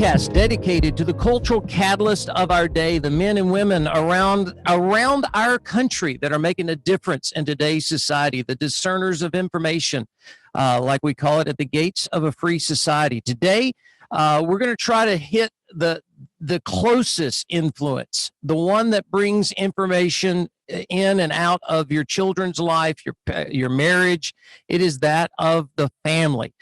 podcast dedicated to the cultural catalyst of our day, the men and women around our country that are making a difference in today's society, the discerners of information, like we call it, at the gates of a free society. Today, we're going to try to hit the closest influence, the one that brings information in and out of your children's life, your marriage. It is that of the family.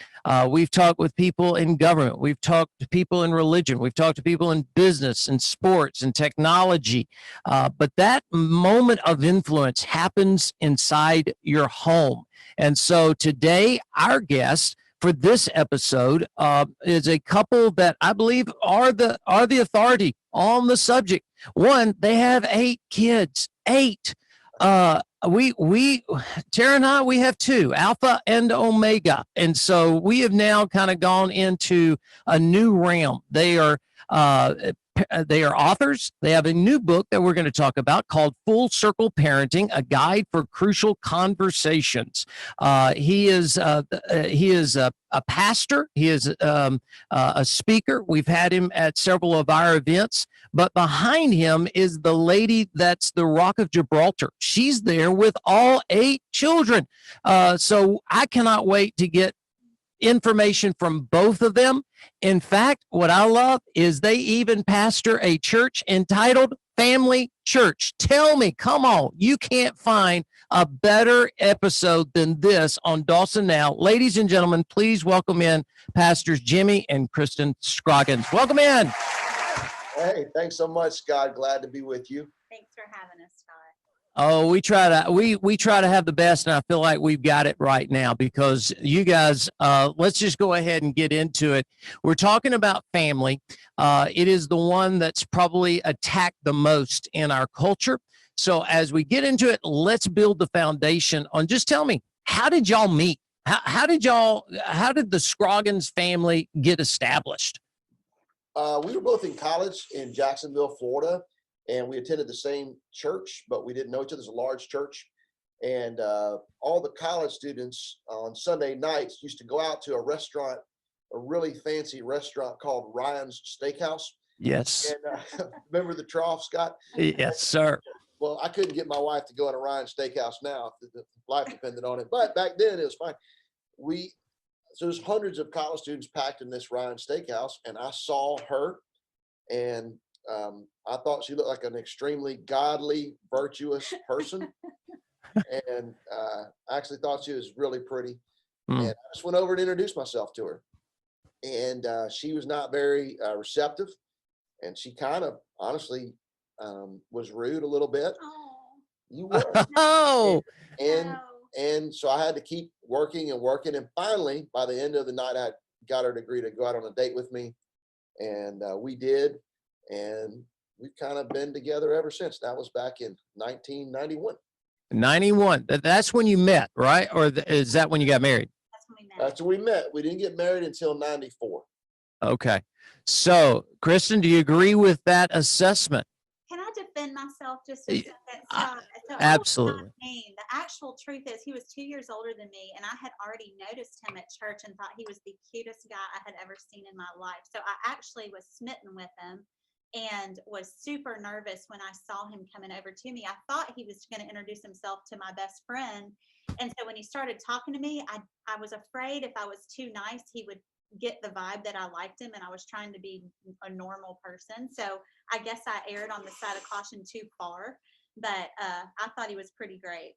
We've talked with people in government. We've talked to people in religion. We've talked to people in business and sports and technology. But that moment of influence happens inside your home. And so today, our guest for this episode is a couple that I believe are the authority on the subject. One, they have 8 kids. 8. Tara and I, we have 2, Alpha and Omega. And so we have now kind of gone into a new realm. They are authors. They have a new book that we're going to talk about called Full Circle Parenting, a guide for crucial conversations. He is a pastor. He is a speaker. We've had him at several of our events. But behind him is the lady that's the Rock of Gibraltar. She's there with all 8 children. So I cannot wait to get information from both of them. In fact, what I love is they even pastor a church entitled Family Church. Tell me, come on, you can't find a better episode than this on Dawson Now. Ladies and gentlemen, please welcome in Pastors Jimmy and Kristin Scoggins. Welcome in. Hey, thanks so much, Scott. Glad to be with you. Thanks for having us, Scott. Oh, we try to have the best, and I feel like we've got it right now because you guys, let's just go ahead and get into it. We're talking about family. It is the one that's probably attacked the most in our culture. So as we get into it, let's build the foundation on, just tell me, how did y'all meet? How did the Scoggins family get established? We were both in college in Jacksonville, Florida, and we attended the same church, but we didn't know each other. It's a large church. And all the college students on Sunday nights used to go out to a restaurant, a really fancy restaurant called Ryan's Steakhouse. Yes. And remember the trough, Scott? Yes, sir. Well, I couldn't get my wife to go in a Ryan's Steakhouse now if the life depended on it. But back then it was fine. So there's hundreds of college students packed in this Ryan's Steakhouse, and I saw her, and I thought she looked like an extremely godly, virtuous person, and I actually thought she was really pretty. And I just went over and introduced myself to her, and she was not very receptive, and she kind of honestly was rude a little bit. Oh, You were. Oh, And so I had to keep working, and finally, by the end of the night, I got her to agree to go out on a date with me, and we did, and we've kind of been together ever since. That was back in 1991. 91. That's when you met, right? Or is that when you got married? that's when we met. That's when we met. We didn't get married until 94. Okay. So, Kristin, do you agree with that assessment? Can I defend myself just a second? So Absolutely. The actual truth is he was 2 years older than me, and I had already noticed him at church and thought he was the cutest guy I had ever seen in my life. So I actually was smitten with him and was super nervous when I saw him coming over to me. I thought he was going to introduce himself to my best friend. And so when he started talking to me, I was afraid if I was too nice, he would get the vibe that I liked him, and I was trying to be a normal person. So I guess I erred on the side of caution too far, but I thought he was pretty great.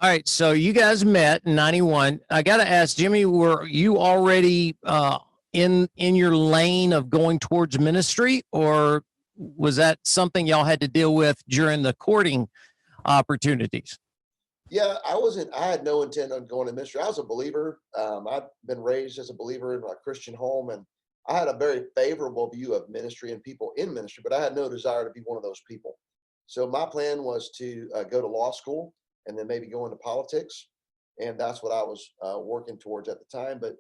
All right. So you guys met in 91. I got to ask, Jimmy, were you already in your lane of going towards ministry, or was that something y'all had to deal with during the courting opportunities? Yeah, I had no intent on going to ministry. I was a believer. I've been raised as a believer in a Christian home, and I had a very favorable view of ministry and people in ministry, but I had no desire to be one of those people. So my plan was to go to law school and then maybe go into politics. And that's what I was working towards at the time. But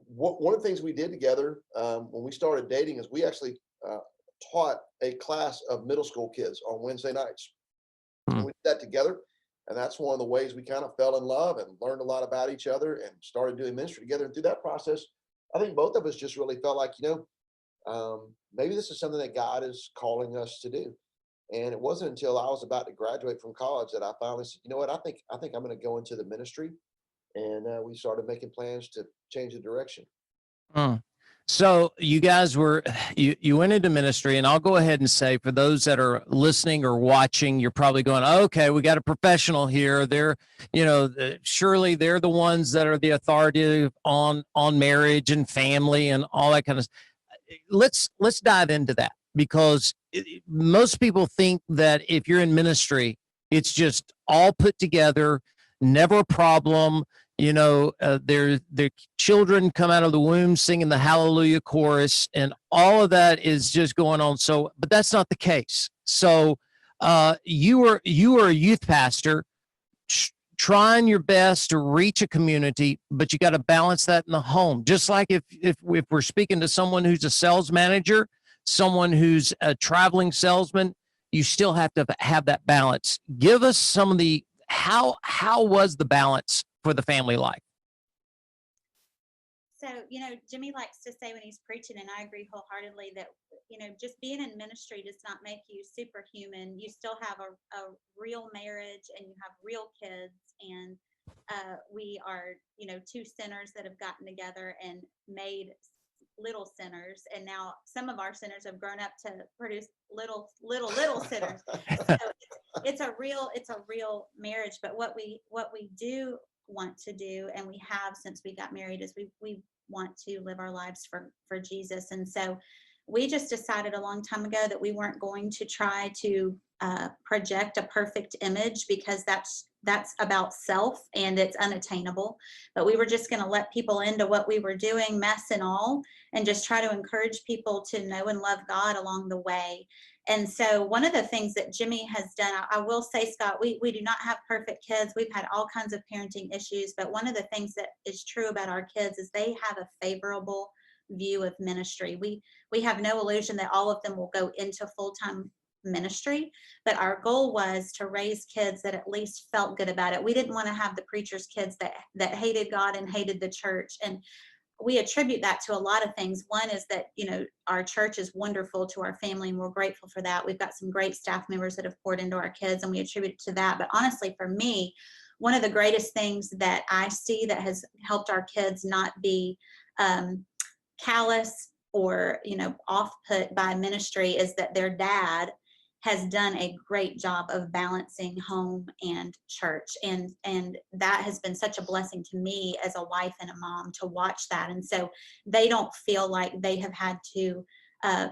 one of the things we did together when we started dating is we actually taught a class of middle school kids on Wednesday nights. We did that together. And that's one of the ways we kind of fell in love and learned a lot about each other and started doing ministry together. And through that process, I think both of us just really felt like, maybe this is something that God is calling us to do. And it wasn't until I was about to graduate from college that I finally said, you know what, I think I'm going to go into the ministry. And we started making plans to change the direction. Mm. So you guys you went into ministry, and I'll go ahead and say, for those that are listening or watching, you're probably going, okay, we got a professional here. They're, surely they're the ones that are the authority on marriage and family and all that kind of. Let's dive into that, because most people think that if you're in ministry, it's just all put together, never a problem. Their children come out of the womb singing the Hallelujah chorus, and all of that is just going on. So, but that's not the case. So, you were a youth pastor, trying your best to reach a community, but you got to balance that in the home. Just like if we're speaking to someone who's a sales manager, someone who's a traveling salesman, you still have to have that balance. Give us some of the how was the balance for the family life? So, Jimmy likes to say when he's preaching, and I agree wholeheartedly, that, just being in ministry does not make you superhuman. You still have a real marriage, and you have real kids. And we are, two sinners that have gotten together and made little sinners. And now some of our sinners have grown up to produce little sinners. So it's a real marriage. But what we do want to do, and we have since we got married, is we want to live our lives for Jesus. And so we just decided a long time ago that we weren't going to try to project a perfect image, because that's about self and it's unattainable. But we were just going to let people into what we were doing, mess and all, and just try to encourage people to know and love God along the way. And so one of the things that Jimmy has done, I will say, Scott, we do not have perfect kids. We've had all kinds of parenting issues, but one of the things that is true about our kids is they have a favorable view of ministry. We have no illusion that all of them will go into full-time ministry, but our goal was to raise kids that at least felt good about it. We didn't want to have the preacher's kids that hated God and hated the church. And we attribute that to a lot of things. One is that, our church is wonderful to our family, and we're grateful for that. We've got some great staff members that have poured into our kids, and we attribute it to that. But honestly, for me, one of the greatest things that I see that has helped our kids not be callous or, off put by ministry is that their dad has done a great job of balancing home and church. And that has been such a blessing to me as a wife and a mom to watch that. And so they don't feel like they have had to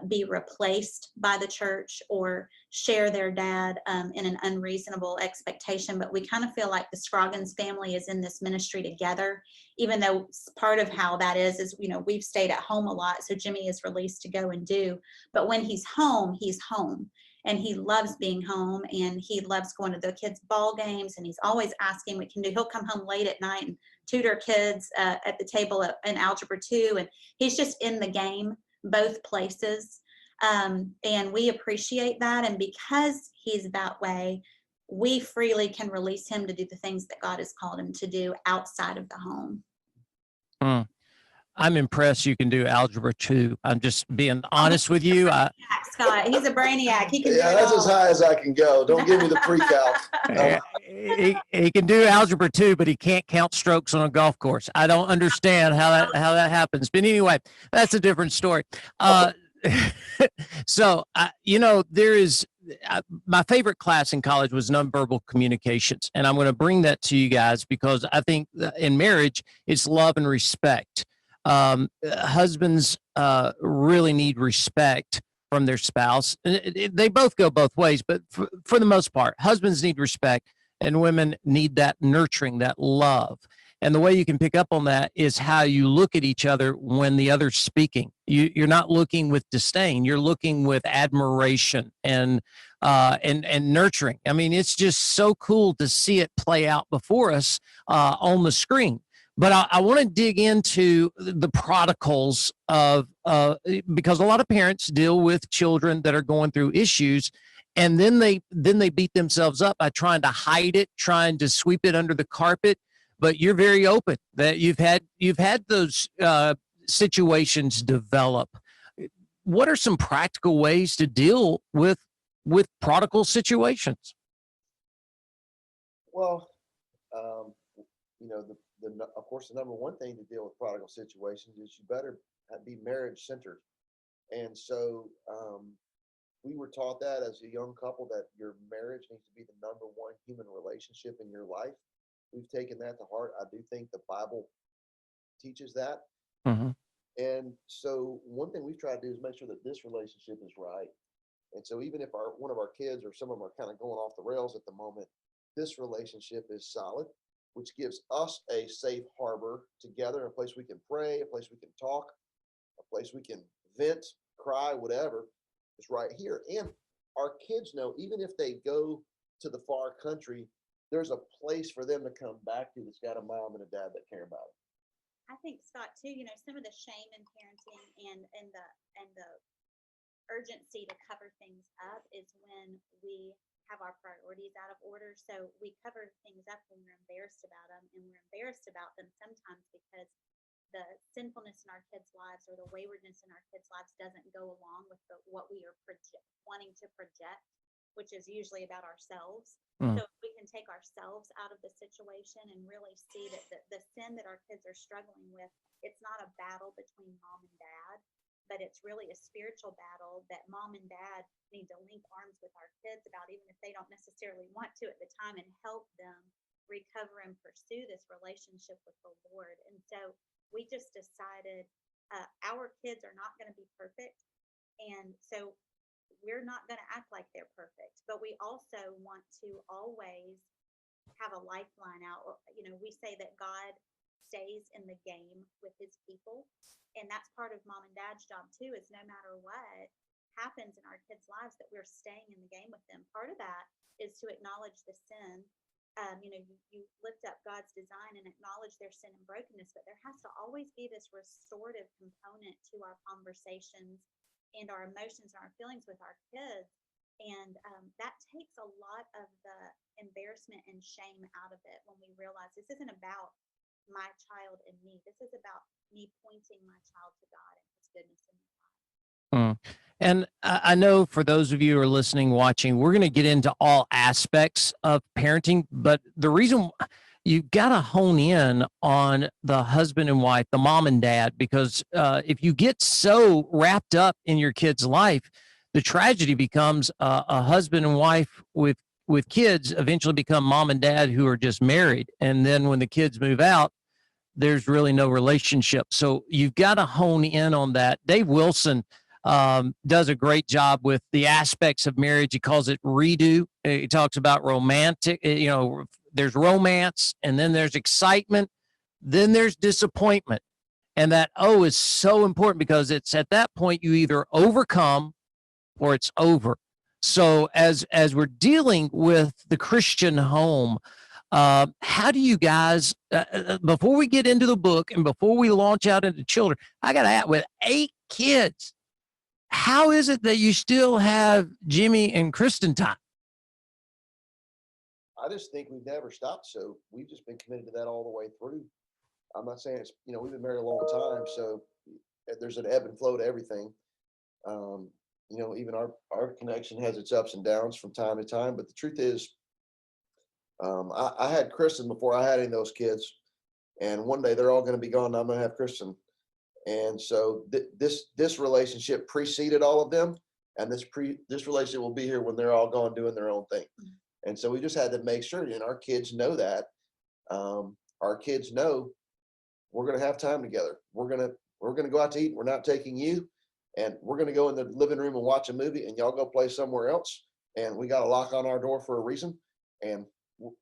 be replaced by the church or share their dad in an unreasonable expectation. But we kind of feel like the Scoggins family is in this ministry together, even though part of how that is, we've stayed at home a lot. So Jimmy is released to go and do, but when he's home, and he loves being home, and he loves going to the kids' ball games, and he's always asking what he can do. He'll come home late at night and tutor kids at the table in Algebra 2, and he's just in the game both places. And we appreciate that. And because he's that way, we freely can release him to do the things that God has called him to do outside of the home. I'm impressed you can do Algebra 2. I'm just being honest with you. Scott, he's a brainiac. He can do it that's all. as high as I can go. Don't give me the pre-calc. He can do Algebra 2, but he can't count strokes on a golf course. I don't understand how that happens. But anyway, that's a different story. So, there is my favorite class in college was nonverbal communications. And I'm going to bring that to you guys because I think in marriage, it's love and respect. Husbands really need respect from their spouse. They both go both ways, but for the most part, husbands need respect and women need that nurturing, that love. And the way you can pick up on that is how you look at each other when the other's speaking. You're not looking with disdain. You're looking with admiration and nurturing. I mean, it's just so cool to see it play out before us on the screen. But I want to dig into the prodigals of because a lot of parents deal with children that are going through issues, and then they beat themselves up by trying to hide it, trying to sweep it under the carpet. But you're very open that you've had those situations develop. what are some practical ways to deal with prodigal situations? Well, um, of course, the number one thing to deal with prodigal situations is you better be marriage centered. And so we were taught that as a young couple, that your marriage needs to be the number one human relationship in your life. We've taken that to heart. I do think the Bible teaches that. Mm-hmm. And so one thing we've tried to do is make sure that this relationship is right. And so even if one of our kids or some of them are kind of going off the rails at the moment, this relationship is solid, which gives us a safe harbor together, a place we can pray, a place we can talk, a place we can vent, cry, whatever is right here. And our kids know, even if they go to the far country, there's a place for them to come back to that's got a mom and a dad that care about them. I think, Scott, too, some of the shame in parenting and the urgency to cover things up is when we have our priorities out of order. So we cover things up when we're embarrassed about them, and we're embarrassed about them sometimes because the sinfulness in our kids' lives or the waywardness in our kids' lives doesn't go along with what we are wanting to project, which is usually about ourselves. Mm. So we can take ourselves out of the situation and really see that the sin that our kids are struggling with, it's not a battle between mom and dad, but it's really a spiritual battle that mom and dad need to link arms with our kids about, even if they don't necessarily want to at the time, and help them recover and pursue this relationship with the Lord. And so we just decided our kids are not going to be perfect. And so we're not going to act like they're perfect, but we also want to always have a lifeline out. We say that God stays in the game with his people. And that's part of mom and dad's job too, is no matter what happens in our kids' lives, that we're staying in the game with them. Part of that is to acknowledge the sin. You lift up God's design and acknowledge their sin and brokenness, but there has to always be this restorative component to our conversations and our emotions and our feelings with our kids. And that takes a lot of the embarrassment and shame out of it when we realize this isn't about my child and me. This is about me pointing my child to God and his goodness in their life. Mm. And I know for those of you who are listening, watching, we're going to get into all aspects of parenting, but the reason you've got to hone in on the husband and wife, the mom and dad, because if you get so wrapped up in your kid's life, the tragedy becomes a husband and wife with kids eventually become mom and dad who are just married. And then when the kids move out, there's really no relationship. So you've got to hone in on that. Dave Wilson does a great job with the aspects of marriage. He calls it redo. He talks about romantic, there's romance, and then there's excitement, then there's disappointment. And that O is so important because it's at that point you either overcome or it's over. So as we're dealing with the Christian home, how do you guys, before we get into the book and before we launch out into children, I got to ask, with 8 kids, how is it that you still have Jimmy and Kristin time? I just think we've never stopped. So we've just been committed to that all the way through. I'm not saying it's, we've been married a long time, so there's an ebb and flow to everything. Even our connection has its ups and downs from time to time, but the truth is, I had Kristin before I had any of those kids, and one day they're all going to be gone and I'm going to have Kristin. And so this relationship preceded all of them, and this relationship will be here when they're all gone doing their own thing. And so we just had to make sure, and our kids know that. Our kids know we're going to have time together. We're going to go out to eat. We're not taking you, and we're going to go in the living room and watch a movie, and y'all go play somewhere else. And we got a lock on our door for a reason, and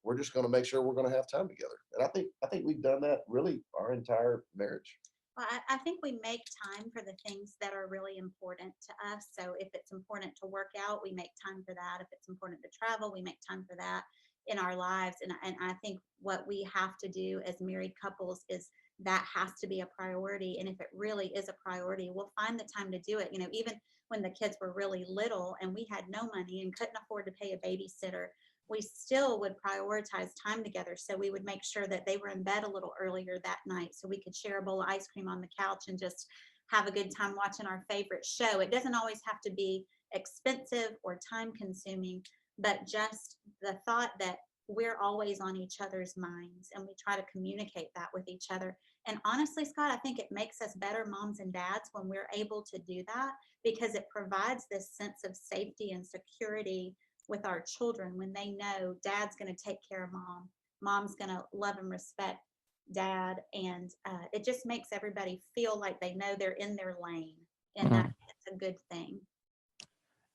we're just going to make sure we're going to have time together. And I think we've done that really our entire marriage. Well, I think we make time for the things that are really important to us. So if it's important to work out, we make time for that. If it's important to travel, we make time for that in our lives. And I think what we have to do as married couples is that has to be a priority. And if it really is a priority, we'll find the time to do it. Even when the kids were really little and we had no money and couldn't afford to pay a babysitter, we still would prioritize time together. So we would make sure that they were in bed a little earlier that night so we could share a bowl of ice cream on the couch and just have a good time watching our favorite show. It doesn't always have to be expensive or time consuming, but just the thought that we're always on each other's minds and we try to communicate that with each other. And honestly, Scott, I think it makes us better moms and dads when we're able to do that, because it provides this sense of safety and security with our children when they know dad's going to take care of mom, mom's going to love and respect dad, and it just makes everybody feel like they know they're in their lane, and that's a good thing.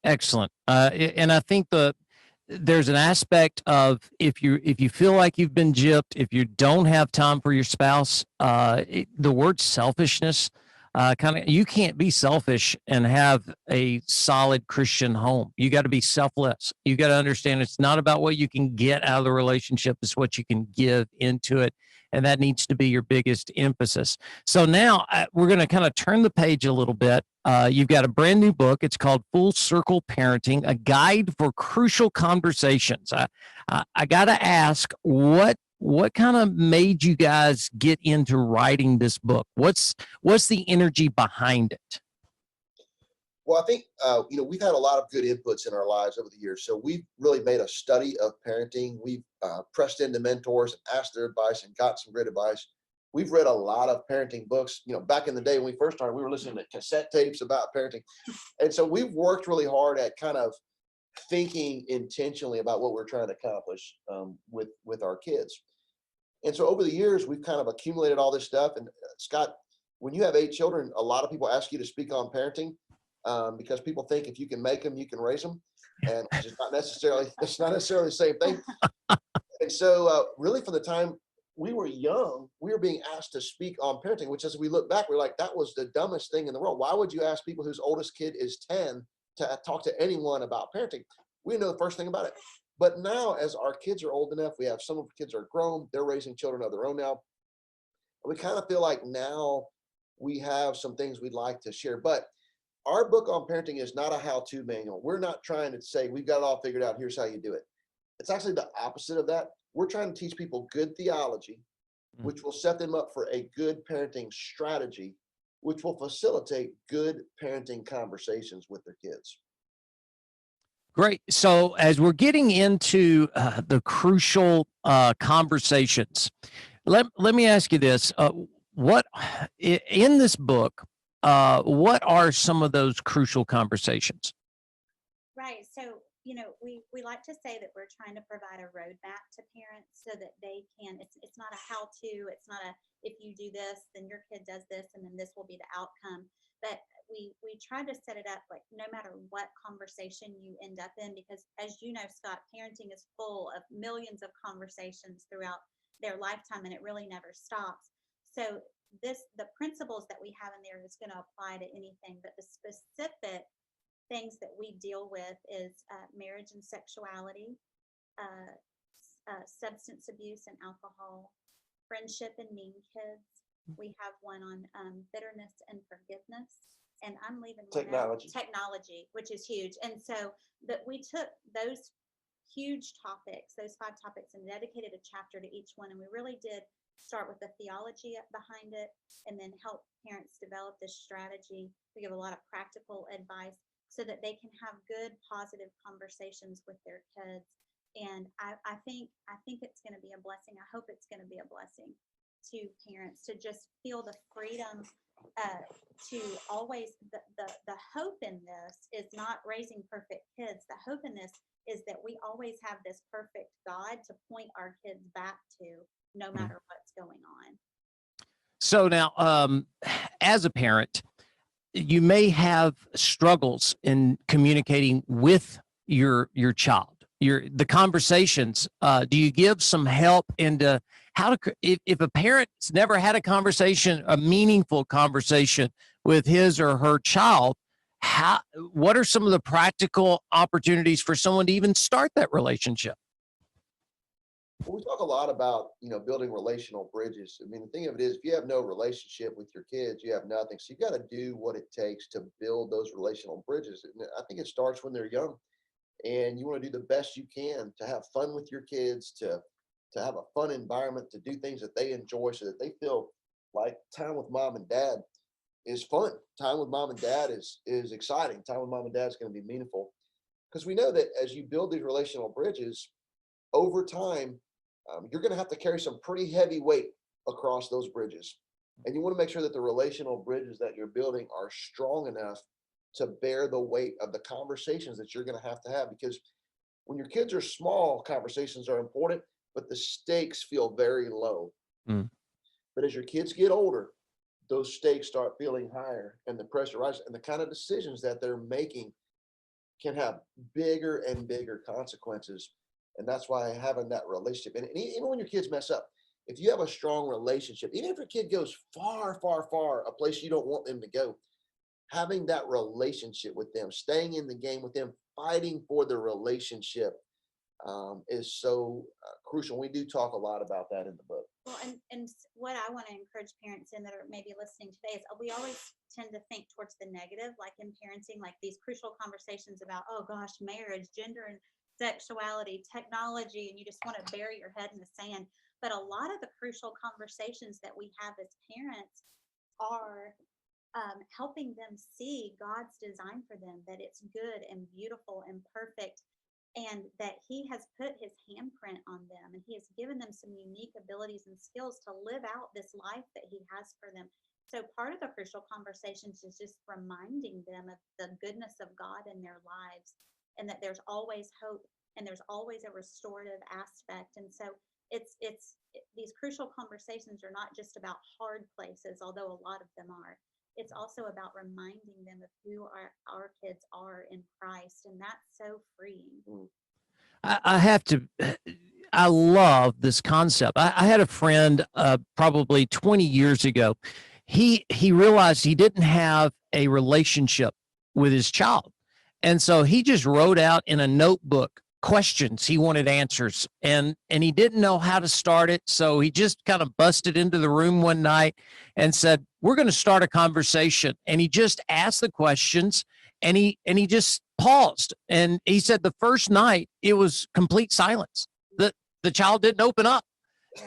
Excellent. And I think there's an aspect of if you feel like you've been gypped, if you don't have time for your spouse, the word selfishness, you can't be selfish and have a solid Christian home. You got to be selfless. You got to understand it's not about what you can get out of the relationship, it's what you can give into it. And that needs to be your biggest emphasis. So now we're going to kind of turn the page a little bit. You've got a brand new book. It's called Full Circle Parenting, a guide for crucial conversations. I got to ask, what kind of made you guys get into writing this book? What's the energy behind it? Well, I think, we've had a lot of good inputs in our lives over the years. So we've really made a study of parenting. We've pressed into mentors and asked their advice and got some great advice. We've read a lot of parenting books. Back in the day when we first started, we were listening to cassette tapes about parenting. And so we've worked really hard at kind of thinking intentionally about what we're trying to accomplish with our kids. And so over the years, we've kind of accumulated all this stuff. And Scott, when you have 8 children, a lot of people ask you to speak on parenting. Because people think if you can make them, you can raise them, and it's not necessarily the same thing. And so, really, from the time we were young, we were being asked to speak on parenting, which, as we look back, we're like, that was the dumbest thing in the world. Why would you ask people whose oldest kid is 10 to talk to anyone about parenting? We didn't know the first thing about it. But now, as our kids are old enough, we have some of our kids are grown, they're raising children of their own now. We kind of feel like now we have some things we'd like to share, but our book on parenting is not a how-to manual. We're not trying to say we've got it all figured out, here's how you do it. It's actually the opposite of that. We're trying to teach people good theology, which will set them up for a good parenting strategy, which will facilitate good parenting conversations with their kids. Great. So as we're getting into the crucial conversations, let me ask you this. What in this book, what are some of those crucial conversations? Right. So, we like to say that we're trying to provide a roadmap to parents so that they can, it's not a how-to, it's not a, if you do this, then your kid does this, and then this will be the outcome. But we try to set it up like no matter what conversation you end up in, because as you know, Scott, parenting is full of millions of conversations throughout their lifetime, and it really never stops. So the principles that we have in there is going to apply to anything, but the specific things that we deal with is marriage and sexuality, substance abuse and alcohol, friendship and mean kids. We have one on bitterness and forgiveness, and I'm leaving technology, which is huge. And so we took those huge topics, those 5 topics, and dedicated a chapter to each one, and we really did start with the theology behind it and then help parents develop this strategy. We give a lot of practical advice so that they can have good, positive conversations with their kids. And I think it's going to be a blessing. I hope it's going to be a blessing to parents to just feel the freedom to always, the hope in this is not raising perfect kids. The hope in this is that we always have this perfect God to point our kids back to, no matter what's going on. So now, as a parent, you may have struggles in communicating with your child, the conversations. Do you give some help into how to, if a parent's never had a meaningful conversation with his or her child, what are some of the practical opportunities for someone to even start that relationship? Well, we talk a lot about, building relational bridges. I mean, the thing of it is, if you have no relationship with your kids, you have nothing. So you've got to do what it takes to build those relational bridges. And I think it starts when they're young, and you want to do the best you can to have fun with your kids, to have a fun environment, to do things that they enjoy so that they feel like time with mom and dad. is fun. Time with mom and dad is exciting. Time with mom and dad is going to be meaningful, because we know that as you build these relational bridges over time, you're going to have to carry some pretty heavy weight across those bridges. And you want to make sure that the relational bridges that you're building are strong enough to bear the weight of the conversations that you're going to have, because when your kids are small, conversations are important, but the stakes feel very low. Mm. But as your kids get older, those stakes start feeling higher and the pressure rises, and the kind of decisions that they're making can have bigger and bigger consequences. And that's why having that relationship, and even when your kids mess up, if you have a strong relationship, even if your kid goes far, far, far, a place you don't want them to go, having that relationship with them, staying in the game with them, fighting for the relationship is so crucial. We do talk a lot about that in the book. Well, and what I want to encourage parents in that are maybe listening today is we always tend to think towards the negative, like in parenting, like these crucial conversations about, oh gosh, marriage, gender and sexuality, technology, and you just want to bury your head in the sand. But a lot of the crucial conversations that we have as parents are helping them see God's design for them, that it's good and beautiful and perfect, and that He has put His handprint on them, and He has given them some unique abilities and skills to live out this life that He has for them. So part of the crucial conversations is just reminding them of the goodness of God in their lives, and that there's always hope and there's always a restorative aspect. And so it's these crucial conversations are not just about hard places, although a lot of them are. It's also about reminding them of who our kids are in Christ, and that's so freeing. I have to, I love this concept. I had a friend probably 20 years ago. He realized he didn't have a relationship with his child. And so he just wrote out in a notebook questions he wanted answers, and he didn't know how to start it. So he just kind of busted into the room one night and said, we're going to start a conversation. And he just asked the questions, and he just paused. And he said the first night it was complete silence. The child didn't open up.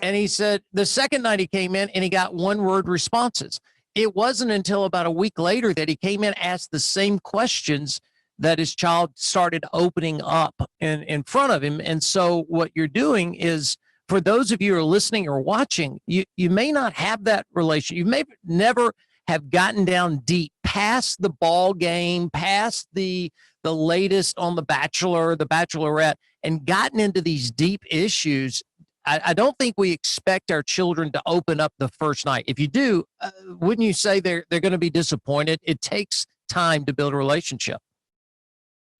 And he said the second night he came in and he got one-word responses. It wasn't until about a week later that he came in, asked the same questions, that his child started opening up in front of him. And so what you're doing is, for those of you who are listening or watching, you may not have that relation. You may never have gotten down deep past the ball game, past the latest on The Bachelor, The Bachelorette, and gotten into these deep issues. I don't think we expect our children to open up the first night. If you do, wouldn't you say they're going to be disappointed? It takes time to build a relationship.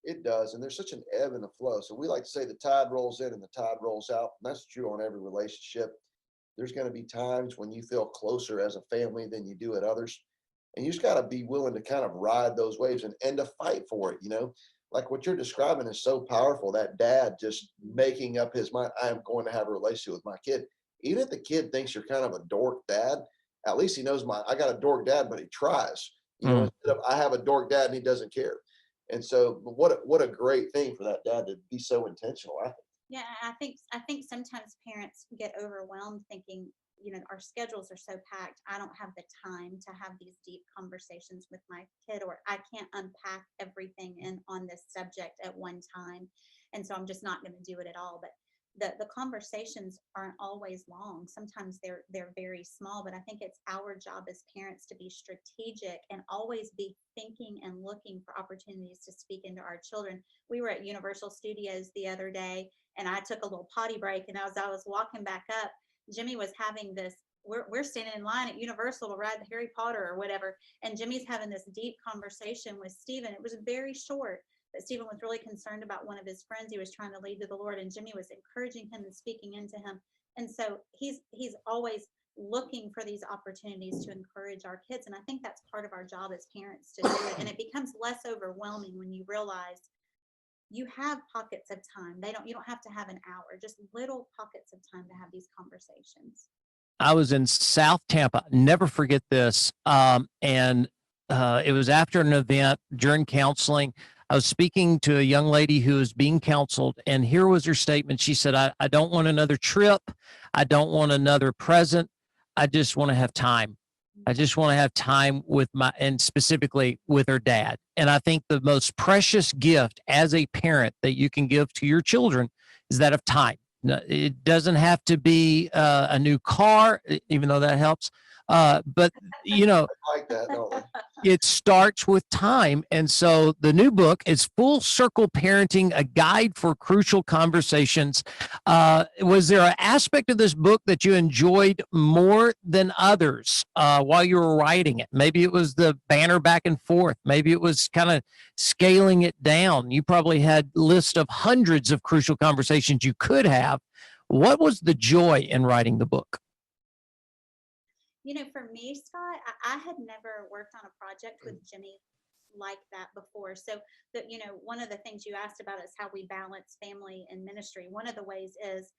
It does, and there's such an ebb and a flow. So we like to say the tide rolls in and the tide rolls out. And that's true on every relationship. There's going to be times when you feel closer as a family than you do at others. And you just got to be willing to kind of ride those waves and to fight for it. Like what you're describing is so powerful. That dad just making up his mind, I am going to have a relationship with my kid. Even if the kid thinks you're kind of a dork dad, at least he knows I got a dork dad, but he tries. Instead of I have a dork dad and he doesn't care. And so what a great thing for that dad to be so intentional, I think. Yeah, I think sometimes parents get overwhelmed thinking, our schedules are so packed, I don't have the time to have these deep conversations with my kid, or I can't unpack everything on this subject at one time. And so I'm just not going to do it at all. But the conversations aren't always long. Sometimes they're very small, but I think it's our job as parents to be strategic and always be thinking and looking for opportunities to speak into our children. We were at Universal Studios the other day, and I took a little potty break, and as I was walking back up, Jimmy was having this, we're standing in line at Universal to ride Harry Potter or whatever, and Jimmy's having this deep conversation with Stephen. It was very short, but Stephen was really concerned about one of his friends he was trying to lead to the Lord, and Jimmy was encouraging him and speaking into him. And so he's always looking for these opportunities to encourage our kids. And I think that's part of our job as parents to do it. And it becomes less overwhelming when you realize you have pockets of time. You don't have to have an hour, just little pockets of time to have these conversations. I was in South Tampa, never forget this. And it was after an event during counseling. I was speaking to a young lady who was being counseled, and here was her statement. She said, I don't want another trip. I don't want another present. I just want to have time. I just want to have time with and specifically with her dad. And I think the most precious gift as a parent that you can give to your children is that of time. It doesn't have to be a new car, even though that helps. But, I like that, don't we? it starts with time. And so the new book is Full Circle Parenting, a guide for crucial conversations. Was there an aspect of this book that you enjoyed more than others while you were writing it? Maybe it was the banner back and forth. Maybe it was kind of scaling it down. You probably had lists of hundreds of crucial conversations you could have. What was the joy in writing the book? For me, Scott, I had never worked on a project with Jimmy like that before. So one of the things you asked about is how we balance family and ministry. One of the ways is,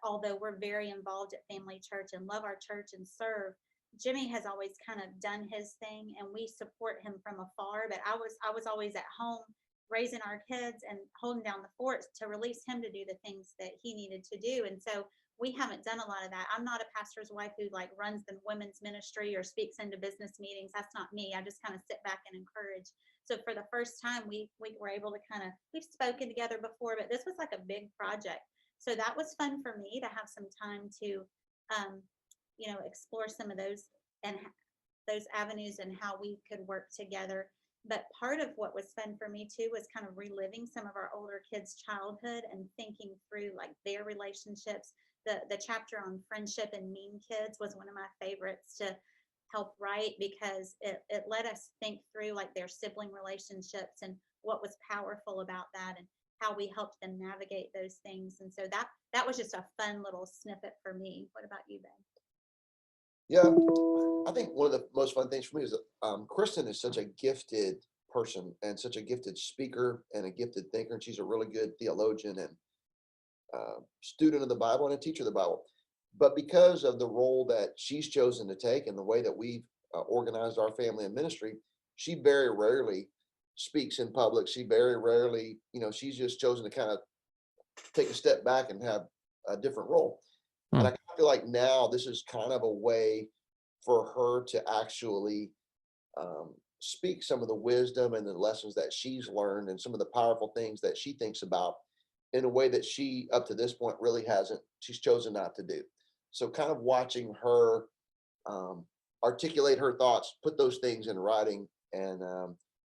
although we're very involved at Family Church and love our church and serve, Jimmy has always kind of done his thing, and we support him from afar. But I was always at home raising our kids and holding down the fort to release him to do the things that he needed to do. And so we haven't done a lot of that. I'm not a pastor's wife who like runs the women's ministry or speaks into business meetings. That's not me. I just kind of sit back and encourage. So for the first time, we were able to we've spoken together before, but this was like a big project. So that was fun for me to have some time to, explore some of those and those avenues and how we could work together. But part of what was fun for me too was kind of reliving some of our older kids' childhood and thinking through like their relationships. The chapter on friendship and mean kids was one of my favorites to help write, because it let us think through like their sibling relationships and what was powerful about that and how we helped them navigate those things. And so that was just a fun little snippet for me. What about you, Ben? Yeah, I think one of the most fun things for me is that Kristin is such a gifted person and such a gifted speaker and a gifted thinker. And she's a really good theologian and student of the Bible and a teacher of the Bible. But because of the role that she's chosen to take and the way that we've organized our family and ministry, she very rarely speaks in public. She very rarely, she's just chosen to kind of take a step back and have a different role. And I feel like now this is kind of a way for her to actually speak some of the wisdom and the lessons that she's learned and some of the powerful things that she thinks about in a way that she, up to this point, really hasn't. She's chosen not to do. So kind of watching her articulate her thoughts, put those things in writing, and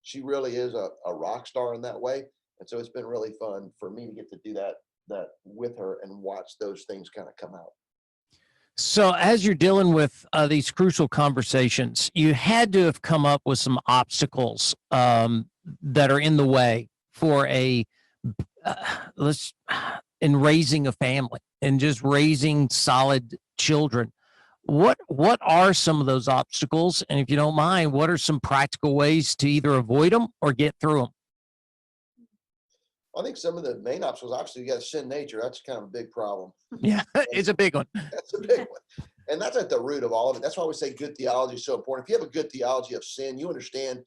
she really is a rock star in that way. And so it's been really fun for me to get to do that with her and watch those things kind of come out. So as you're dealing with these crucial conversations, you had to have come up with some obstacles that are in the way for in raising a family and just raising solid children. What are some of those obstacles? And if you don't mind, what are some practical ways to either avoid them or get through them? I think some of the main obstacles, obviously, you got sin nature. That's kind of a big problem. Yeah, it's a big one. That's a big one. And that's at the root of all of it. That's why we say good theology is so important. If you have a good theology of sin, you understand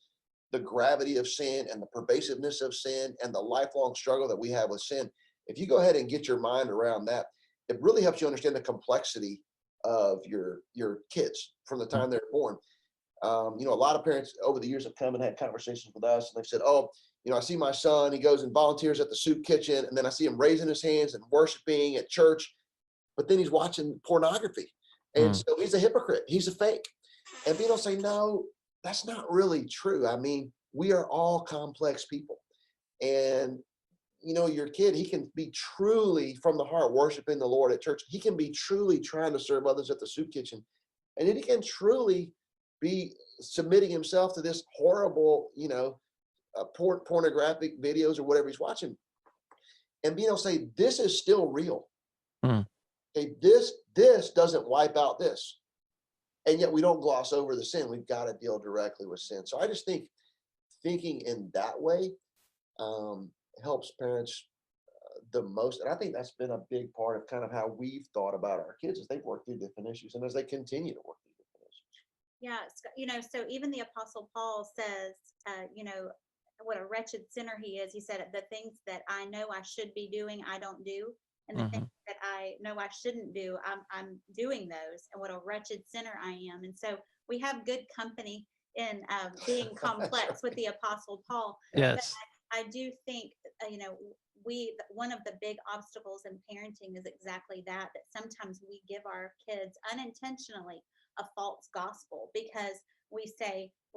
the gravity of sin and the pervasiveness of sin and the lifelong struggle that we have with sin. If you go ahead and get your mind around that, it really helps you understand the complexity of your kids from the time they're born. A lot of parents over the years have come and had conversations with us, and they've said, "Oh, I see my son, he goes and volunteers at the soup kitchen, and then I see him raising his hands and worshiping at church, but then he's watching pornography. And so he's a hypocrite. He's a fake." And people say, no, that's not really true. I mean, we are all complex people. And, your kid, he can be truly from the heart worshiping the Lord at church. He can be truly trying to serve others at the soup kitchen. And then he can truly be submitting himself to this horrible, pornographic videos or whatever he's watching, and being able to say, this is still real. Okay, this doesn't wipe out this. And yet we don't gloss over the sin. We've got to deal directly with sin. So I just think thinking in that way helps parents the most. And I think that's been a big part of kind of how we've thought about our kids as they've worked through different issues and as they continue to work through different issues. Yeah, so even the Apostle Paul says, what a wretched sinner he is. He said, the things that I know I should be doing, I don't do. And the things that I know I shouldn't do, I'm doing those, and what a wretched sinner I am. And so we have good company in being complex with the Apostle Paul. But Yes. I do think, one of the big obstacles in parenting is exactly that sometimes we give our kids unintentionally a false gospel, because we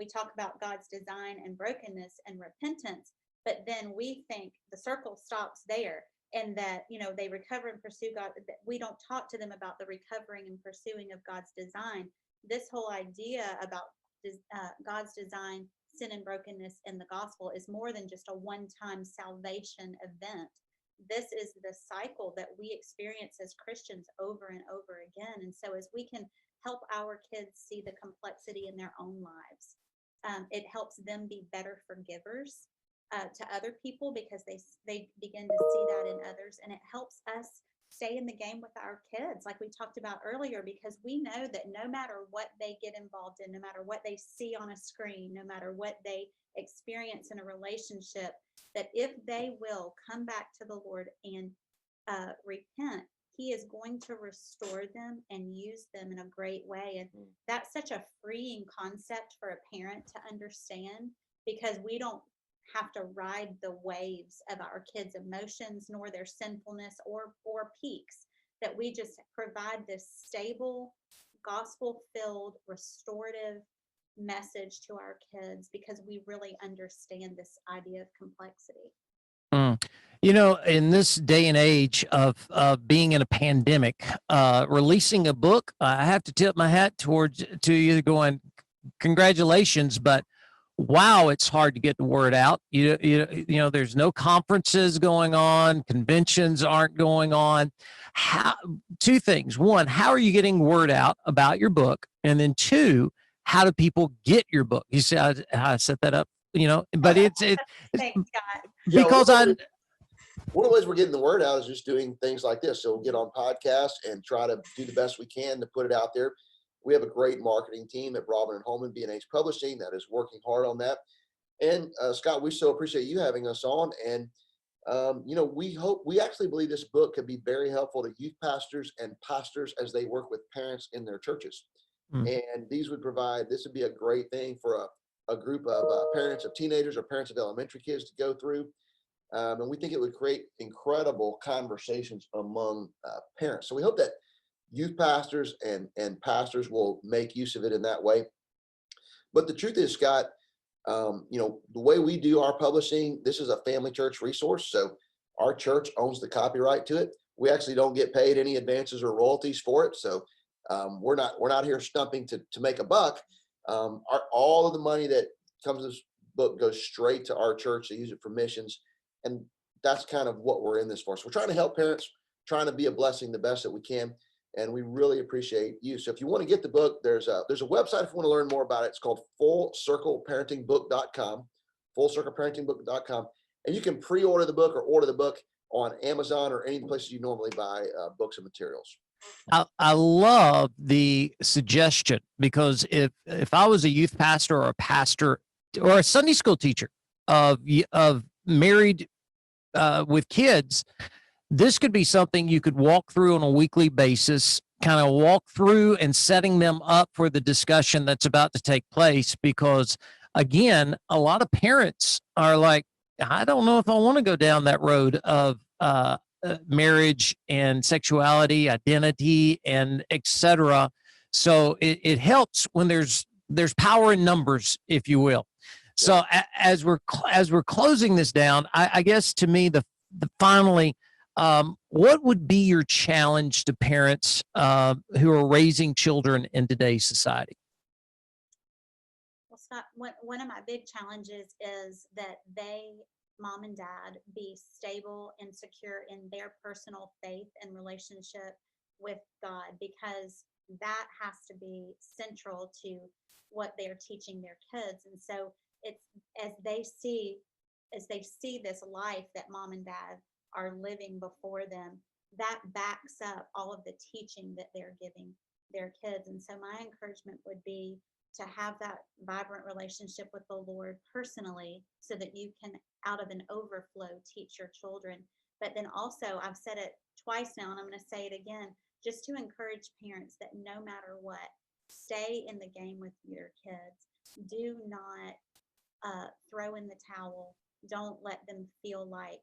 talk about God's design and brokenness and repentance, but then we think the circle stops there, and that, they recover and pursue God. That we don't talk to them about the recovering and pursuing of God's design. This whole idea about God's design, sin and brokenness in the gospel is more than just a one-time salvation event. This is the cycle that we experience as Christians over and over again. And so as we can help our kids see the complexity in their own lives, it helps them be better forgivers to other people, because they begin to see that in others, and it helps us stay in the game with our kids, like we talked about earlier, because we know that no matter what they get involved in, no matter what they see on a screen, no matter what they experience in a relationship, that if they will come back to the Lord and repent, He is going to restore them and use them in a great way. And that's such a freeing concept for a parent to understand, because we don't have to ride the waves of our kids' emotions nor their sinfulness or peaks, that we just provide this stable, gospel-filled, restorative message to our kids, because we really understand this idea of complexity. In this day and age of being in a pandemic, releasing a book, I have to tip my hat to you, going, congratulations, but wow, it's hard to get the word out. There's no conferences going on, conventions aren't going on. Two things: one, how are you getting word out about your book? And then two, how do people get your book? You see how I set that up, but it's Thanks, Scott. because one of the ways we're getting the word out is just doing things like this. So we'll get on podcasts and try to do the best we can to put it out there. We have a great marketing team at Robin and Holman B&H Publishing that is working hard on that. And Scott, we so appreciate you having us on. And we actually believe this book could be very helpful to youth pastors and pastors as they work with parents in their churches. And this would be a great thing for a group of parents of teenagers or parents of elementary kids to go through. And we think it would create incredible conversations among parents. So we hope that youth pastors and pastors will make use of it in that way. But the truth is, Scott, the way we do our publishing, this is a family church resource. So our church owns the copyright to it. We actually don't get paid any advances or royalties for it. So we're not here stumping to make a buck. All of the money that comes to this book goes straight to our church to use it for missions. And that's kind of what we're in this for. So we're trying to help parents, trying to be a blessing the best that we can. And we really appreciate you. So if you want to get the book, there's a website if you want to learn more about it. It's called fullcircleparentingbook.com, fullcircleparentingbook.com. And you can pre-order the book or order the book on Amazon or any places you normally buy books and materials. I love the suggestion, because if I was a youth pastor or a pastor or a Sunday school teacher of married with kids, this could be something you could walk through on a weekly basis, kind of walk through and setting them up for the discussion that's about to take place. Because again, a lot of parents are like, I don't know if I want to go down that road of marriage and sexuality, identity, and etc. So it helps when there's power in numbers, if you will. So as we're closing this down, I guess to me finally, what would be your challenge to parents who are raising children in today's society? Well, Scott, one of my big challenges is that mom and dad, be stable and secure in their personal faith and relationship with God, because that has to be central to what they're teaching their kids. And so it's as they see this life that mom and dad are living before them, that backs up all of the teaching that they're giving their kids. And so my encouragement would be to have that vibrant relationship with the Lord personally, so that you can, out of an overflow, teach your children. But then also, I've said it twice now, and I'm going to say it again, just to encourage parents that no matter what, stay in the game with your kids. Do not throw in the towel. Don't let them feel like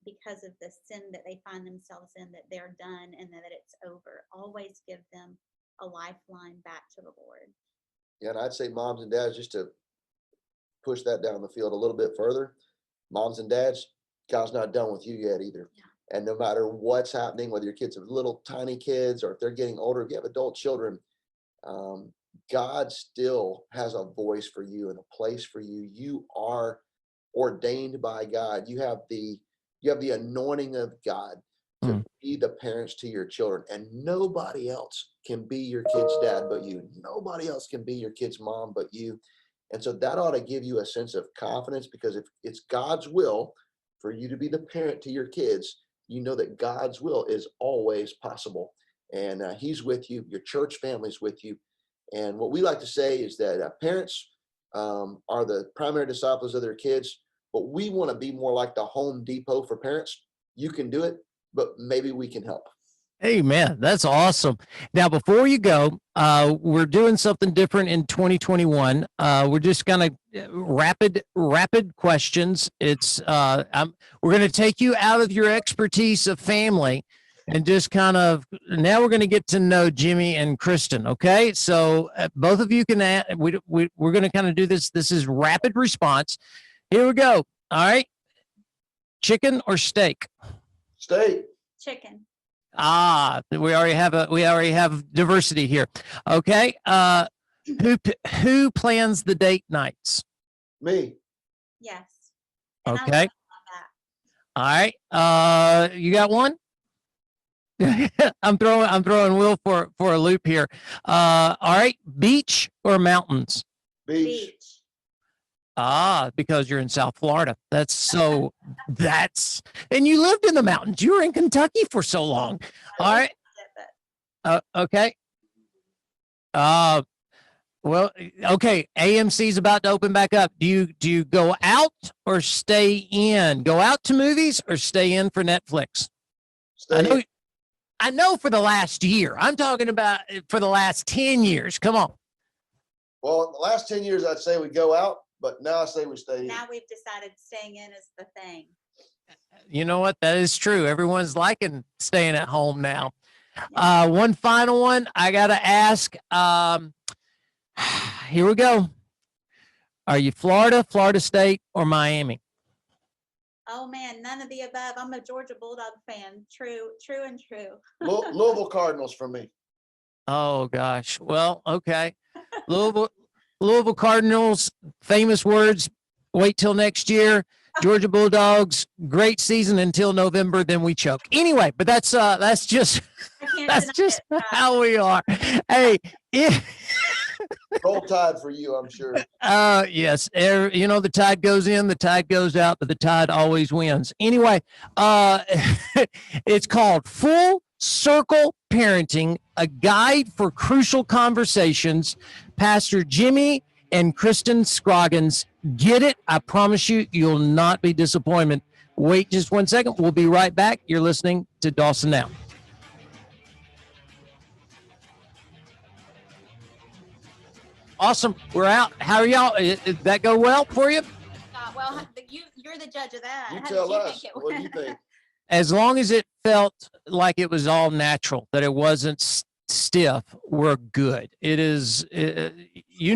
because of the sin that they find themselves in that they're done and that it's over. Always give them a lifeline back to the Lord. Yeah, and I'd say moms and dads, just to push that down the field a little bit further, moms and dads, God's not done with you yet either. Yeah. And no matter what's happening, whether your kids are little tiny kids or if they're getting older, if you have adult children, God still has a voice for you and a place for you. You are ordained by God. You have the anointing of God to be the parents to your children, and nobody else can be your kid's dad but you. Nobody else can be your kid's mom but you. And so that ought to give you a sense of confidence, because if it's God's will for you to be the parent to your kids, you know that God's will is always possible. And he's with you. Your church family's with you. And what we like to say is that parents are the primary disciples of their kids, but we want to be more like the Home Depot for parents. You can do it, but maybe we can help. Hey, man, that's awesome. Now, before you go, we're doing something different in 2021. We're just kind of rapid questions. It's we're going to take you out of your expertise of family and just kind of, now we're going to get to know Jimmy and Kristin. Okay, so both of you can we're going to kind of do this. This is rapid response. Here we go. All right, chicken or steak? Steak. Chicken. We already have diversity here. Okay. Who plans the date nights? Me. Yes. And Okay. All right. You got one? I'm throwing Will for a loop here. All right. Beach or mountains? Beach. Because you're in South Florida. And you lived in the mountains. You were in Kentucky for so long. All right. Okay. Well, okay. AMC's about to open back up. Do you go out or stay in? Go out to movies or stay in for Netflix? I know for the last year. I'm talking about for the last 10 years. Come on. Well, in the last 10 years, I'd say we go out. But now I say we stay in. Now we've decided staying in is the thing. You know what? That is true. Everyone's liking staying at home now. One final one I got to ask. Here we go. Are you Florida State, or Miami? Oh, man, none of the above. I'm a Georgia Bulldog fan. True and true. Louisville Cardinals for me. Oh, gosh. Well, okay. Louisville Cardinals, famous words, wait till next year. Georgia Bulldogs, great season until November, then we choke. Anyway, but that's just how we are. Hey, Roll Tide for you, I'm sure. Yes. The tide goes in, the tide goes out, but the tide always wins. Anyway, it's called Full Circle Parenting, a guide for crucial conversations. Pastor Jimmy and Kristin Scoggins get it. I promise you, you'll not be disappointed. Wait just 1 second. We'll be right back. You're listening to Dawson Now. Awesome. We're out. How are y'all? Did that go well for you? Well, you're the judge of that. You tell us. What do you think? As long as it felt like it was all natural, that it wasn't stiff, we're good. It is, you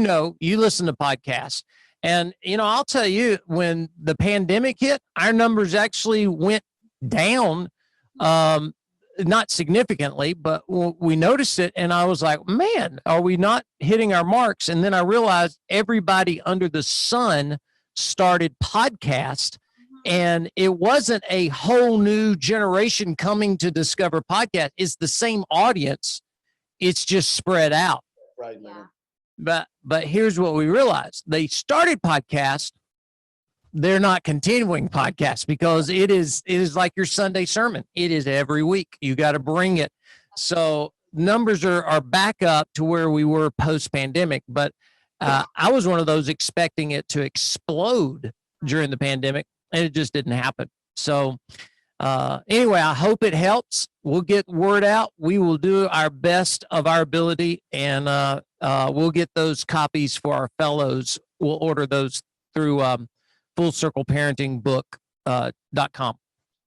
listen to podcasts, and, I'll tell you, when the pandemic hit, our numbers actually went down, not significantly, but we noticed it. And I was like, man, are we not hitting our marks? And then I realized everybody under the sun started podcast. And it wasn't a whole new generation coming to discover podcast. It's the same audience. It's just spread out. Right, man. But here's what we realized. They started podcast. They're not continuing podcast because it is like your Sunday sermon. It is every week. You got to bring it. So numbers are back up to where we were post-pandemic. But I was one of those expecting it to explode during the pandemic. And it just didn't happen. So Anyway, I hope it helps. We'll get word out. We will do our best of our ability, and we'll get those copies for our fellows. We'll order those through fullcircleparentingbook.com.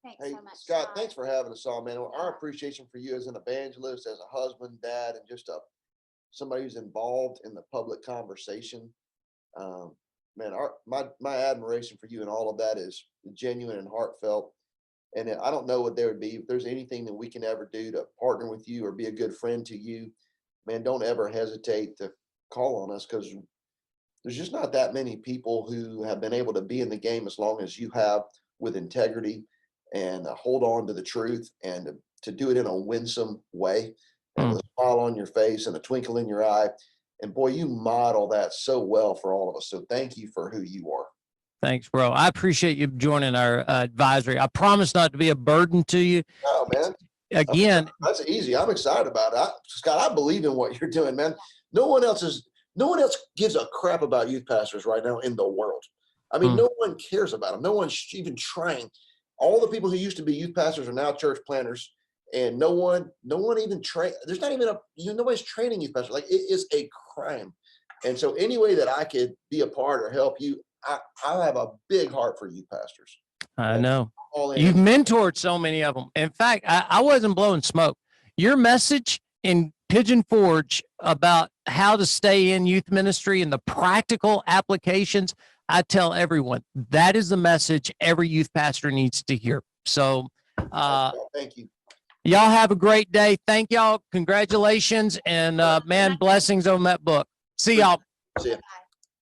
Thanks Hey, so much, Scott, thanks for having us on, man. Our Yeah. appreciation for you as an evangelist, as a husband, dad, and just somebody who's involved in the public conversation. Man, my admiration for you and all of that is genuine and heartfelt. And I don't know what there would be if there's anything that we can ever do to partner with you or be a good friend to you. Man, don't ever hesitate to call on us, because there's just not that many people who have been able to be in the game as long as you have, with integrity and hold on to the truth, and to do it in a winsome way and with a smile on your face and a twinkle in your eye. And boy, you model that so well for all of us. So thank you for who you are. Thanks, bro. I appreciate you joining our advisory. I promise not to be a burden to you. Oh, man. Again, That's easy. I'm excited about it. Scott, I believe in what you're doing, man. No one else gives a crap about youth pastors right now in the world. I mean, no one cares about them. No one's even trying. All the people who used to be youth pastors are now church planners, and no one even train. There's not even nobody's training youth pastors. Like, it is a crime. And so any way that I could be a part or help you, I have a big heart for youth pastors. I know you've mentored so many of them. In fact, I wasn't blowing smoke. Your message in Pigeon Forge about how to stay in youth ministry and the practical applications, I tell everyone that is the message every youth pastor needs to hear. So thank you. Y'all have a great day. Thank y'all. Congratulations. And man, blessings on that book. See y'all. See ya. Bye.